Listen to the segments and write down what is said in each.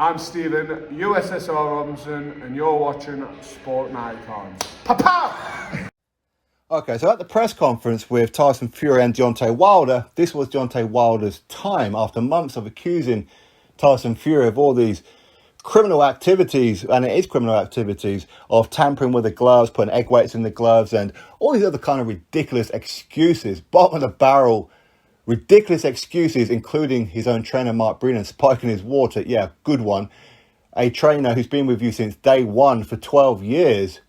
I'm Stephen, USSR Robinson, and you're watching Sport Icons. Papa! Okay, so at the press conference with Tyson Fury and Deontay Wilder, this was Deontay Wilder's time after months of accusing Tyson Fury of all these criminal activities, and it is criminal activities, of tampering with the gloves, putting egg weights in the gloves, and all these other kind of ridiculous excuses, bottom of the barrel, ridiculous excuses, including his own trainer, Mark Brennan, spiking his water. Yeah, good one. A trainer who's been with you since day one for 12 years,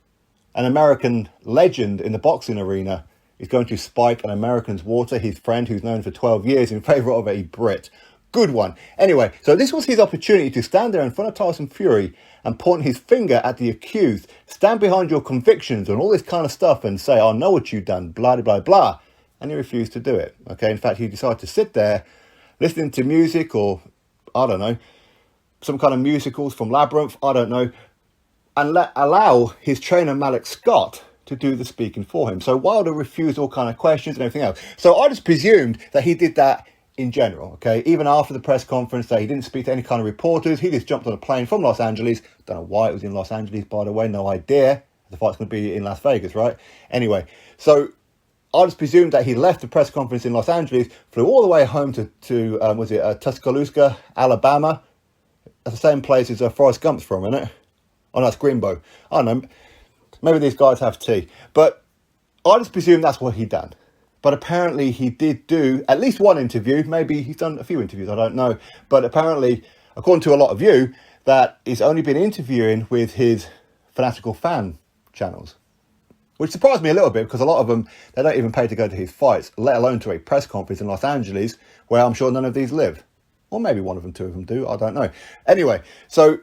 an American legend in the boxing arena, is going to spike an American's water, his friend who's known for 12 years, in favour of a Brit. Good one. Anyway, so this was his opportunity to stand there in front of Tyson Fury and point his finger at the accused, stand behind your convictions and all this kind of stuff and say, I know what you've done, blah, blah, blah, blah. And he refused to do it. Okay, in fact, he decided to sit there listening to music or, I don't know, some kind of musicals from Labyrinth, I don't know, and allow his trainer, Malik Scott, to do the speaking for him. So Wilder refused all kind of questions and everything else. So I just presumed that he did that in general, okay? Even after the press conference, that he didn't speak to any kind of reporters. He just jumped on a plane from Los Angeles. Don't know why it was in Los Angeles, by the way. No idea. The fight's going to be in Las Vegas, right? Anyway, so I just presumed that he left the press conference in Los Angeles, flew all the way home to Tuscaloosa, Alabama. That's the same place as Forrest Gump's from, isn't it? Oh, no, it's Greenbow. I don't know. Maybe these guys have tea. But I just presumed that's what he'd done. But apparently he did do at least one interview. Maybe he's done a few interviews, I don't know. But apparently, according to a lot of you, that he's only been interviewing with his fanatical fan channels. Which surprised me a little bit, because a lot of them, they don't even pay to go to his fights, let alone to a press conference in Los Angeles, where I'm sure none of these live. Or maybe one of them, two of them do, I don't know. Anyway, so,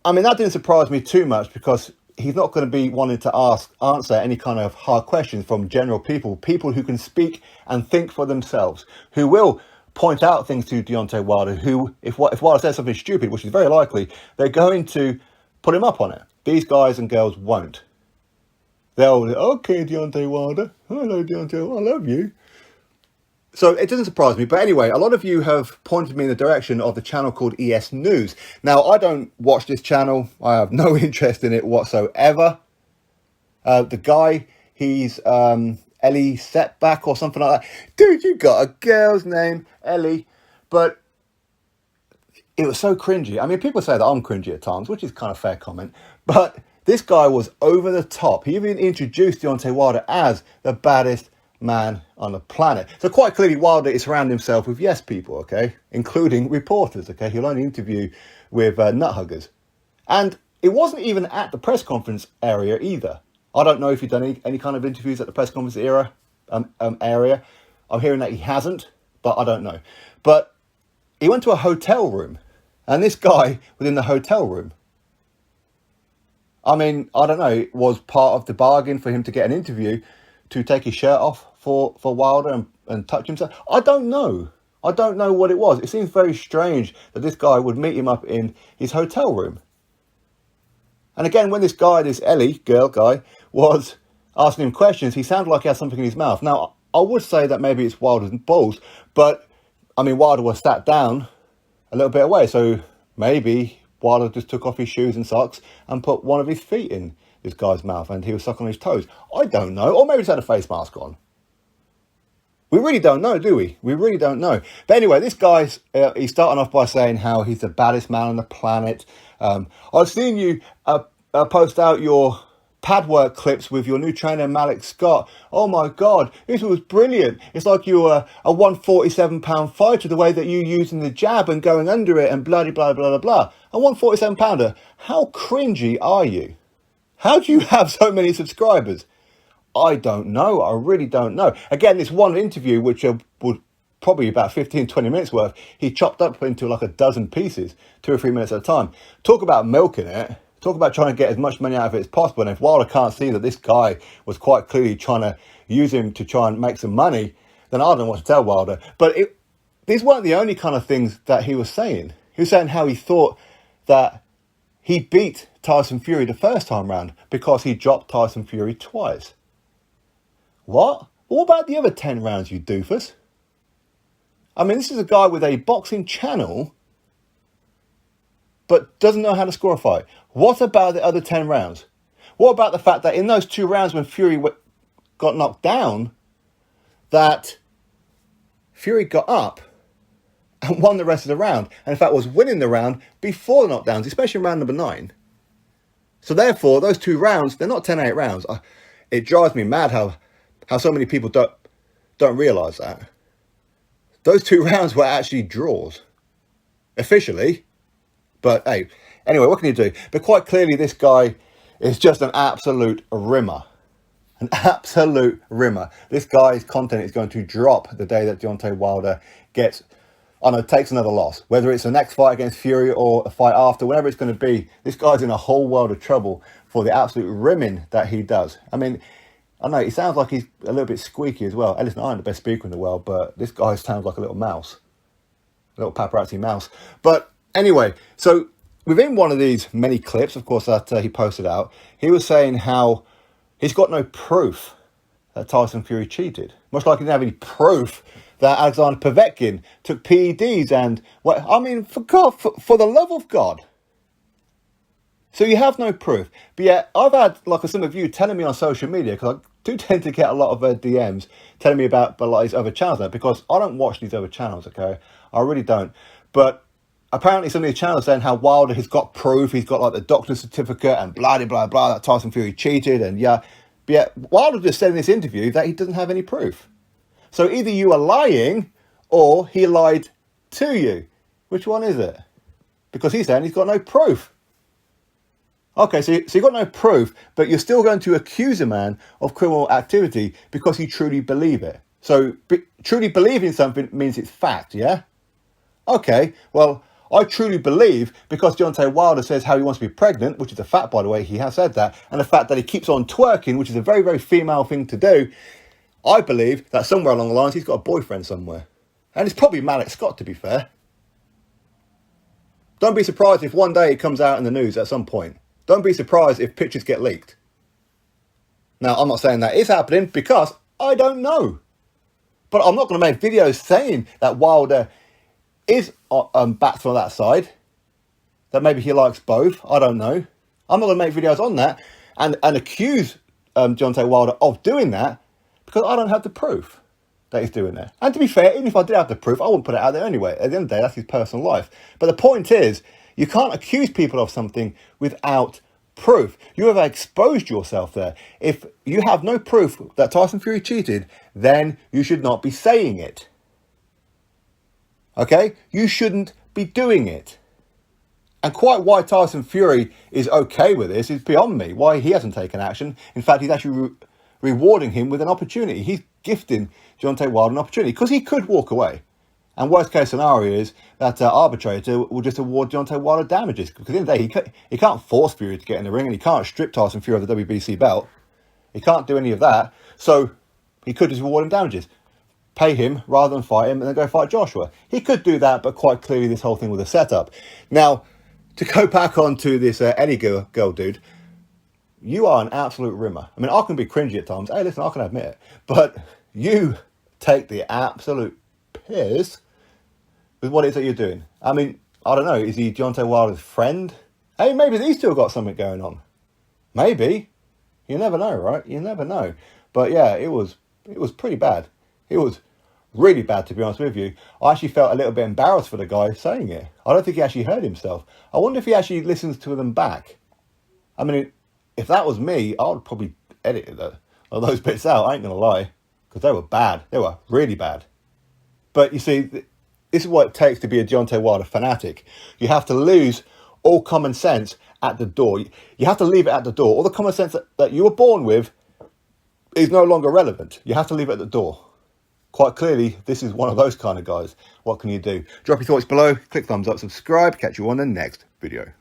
I mean, that didn't surprise me too much, because he's not going to be wanting to answer any kind of hard questions from general people who can speak and think for themselves, who will point out things to Deontay Wilder, who, if Wilder says something stupid, which is very likely, they're going to put him up on it. These guys and girls won't. They'll, okay, Deontay Wilder, hello Deontay, I love you. So it doesn't surprise me. But anyway, a lot of you have pointed me in the direction of the channel called ES News. Now, I don't watch this channel. I have no interest in it whatsoever. The guy, he's Ellie Setback or something like that. Dude, you got a girl's name, Ellie. But it was so cringy. I mean, people say that I'm cringy at times, which is kind of a fair comment. But this guy was over the top. He even introduced Deontay Wilder as the baddest man on the planet. So quite clearly, Wilder is surrounding himself with yes people, okay? Including reporters, okay? He'll only interview with nut huggers. And it wasn't even at the press conference area either. I don't know if he's done any kind of interviews at the press conference area. I'm hearing that he hasn't, but I don't know. But he went to a hotel room, and this guy was in the hotel room. I mean, I don't know, it was part of the bargain for him to get an interview to take his shirt off for Wilder and touch himself. I don't know. I don't know what it was. It seems very strange that this guy would meet him up in his hotel room. And again, when this guy, this Ellie girl guy, was asking him questions, he sounded like he had something in his mouth. Now, I would say that maybe it's Wilder's balls, but, I mean, Wilder was sat down a little bit away, so maybe Wilder just took off his shoes and socks and put one of his feet in this guy's mouth and he was sucking on his toes. I don't know. Or maybe he's had a face mask on. We really don't know, do we? We really don't know. But anyway, this guy's, he's starting off by saying how he's the baddest man on the planet. I've seen you post out your pad work clips with your new trainer, Malik Scott. Oh my God, this was brilliant. It's like you were a 147-pound fighter, the way that you using the jab and going under it and blah, blah, blah, blah, blah. A 147-pounder. How cringy are you? How do you have so many subscribers? I don't know. I really don't know. Again, this one interview, which would probably about 15, 20 minutes worth, he chopped up into like a dozen pieces, 2 or 3 minutes at a time. Talk about milking it. Talk about trying to get as much money out of it as possible. And if Wilder can't see that this guy was quite clearly trying to use him to try and make some money, then I don't know what to tell Wilder. But these weren't the only kind of things that he was saying. He was saying how he thought that he beat Tyson Fury the first time round because he dropped Tyson Fury twice. What? What about the other 10 rounds, you doofus? I mean, this is a guy with a boxing channel but doesn't know how to score a fight. What about the other 10 rounds? What about the fact that in those 2 rounds when Fury got knocked down, that Fury got up and won the rest of the round, and in fact was winning the round before the knockdowns, especially in round number 9. So therefore, those 2 rounds, they're not 10-8 rounds. It drives me mad how so many people don't realise that. Those 2 rounds were actually draws, officially. But hey, anyway, what can you do? But quite clearly, this guy is just an absolute rimmer. An absolute rimmer. This guy's content is going to drop the day that Deontay Wilder takes another loss. Whether it's the next fight against Fury or a fight after, whatever it's going to be, this guy's in a whole world of trouble for the absolute rimming that he does. I mean, I know he sounds like he's a little bit squeaky as well. Hey, listen, I ain't the best speaker in the world, but this guy sounds like a little mouse. A little paparazzi mouse. But anyway, so within one of these many clips, of course, that he posted out, he was saying how he's got no proof that Tyson Fury cheated. Much like he didn't have any proof that Alexander Povetkin took PEDs and what? I mean, for God, for the love of God. So you have no proof. But yet, I've had like some of you telling me on social media, because I do tend to get a lot of DMs telling me about a lot of these other channels now, because I don't watch these other channels, okay? I really don't. But apparently some of these channels saying how Wilder has got proof, he's got like the doctor's certificate and blah, blah, blah, blah, that Tyson Fury cheated and yeah. But yet, Wilder just said in this interview that he doesn't have any proof. So either you are lying or he lied to you. Which one is it? Because he's saying he's got no proof. Okay, so you've got no proof, but you're still going to accuse a man of criminal activity because you truly believe it. So truly believing something means it's fact, yeah? Okay, well, I truly believe because Deontay Wilder says how he wants to be pregnant, which is a fact, by the way, he has said that, and the fact that he keeps on twerking, which is a very, very female thing to do, I believe that somewhere along the lines he's got a boyfriend somewhere. And it's probably Malik Scott, to be fair. Don't be surprised if one day it comes out in the news at some point. Don't be surprised if pictures get leaked. Now, I'm not saying that is happening because I don't know. But I'm not going to make videos saying that Wilder is backed from that side. That maybe he likes both. I don't know. I'm not going to make videos on that and accuse Deontay Wilder of doing that because I don't have the proof that he's doing that. And to be fair, even if I did have the proof, I wouldn't put it out there anyway. At the end of the day, that's his personal life. But the point is, you can't accuse people of something without proof. You have exposed yourself there. If you have no proof that Tyson Fury cheated, then you should not be saying it. Okay? You shouldn't be doing it. And quite why Tyson Fury is okay with this is beyond me. Why he hasn't taken action. In fact, he's actually rewarding him with an opportunity. He's gifting Deontay Wilder an opportunity because he could walk away. And worst case scenario is that arbitrator will just award Deontay Wilder damages. Because at the end of the day, he can't force Fury to get in the ring and he can't strip Tyson Fury of the WBC belt. He can't do any of that. So he could just award him damages. Pay him rather than fight him and then go fight Joshua. He could do that, but quite clearly this whole thing was a setup. Now, to go back onto this Eddie girl dude, you are an absolute rimmer. I mean, I can be cringy at times. Hey, listen, I can admit it. But you take the absolute piss with what it is that you're doing. I mean, I don't know. Is he Deontay Wilder's friend? Hey, maybe he's still got something going on. Maybe. You never know, right? You never know. But yeah, it was pretty bad. It was really bad, to be honest with you. I actually felt a little bit embarrassed for the guy saying it. I don't think he actually heard himself. I wonder if he actually listens to them back. I mean, if that was me, I would probably edit those bits out. I ain't going to lie. Because they were bad. They were really bad. But you see, this is what it takes to be a Deontay Wilder fanatic. You have to lose all common sense at the door. You have to leave it at the door. All the common sense that you were born with is no longer relevant. You have to leave it at the door. Quite clearly, this is one of those kind of guys. What can you do? Drop your thoughts below. Click thumbs up, subscribe. Catch you on the next video.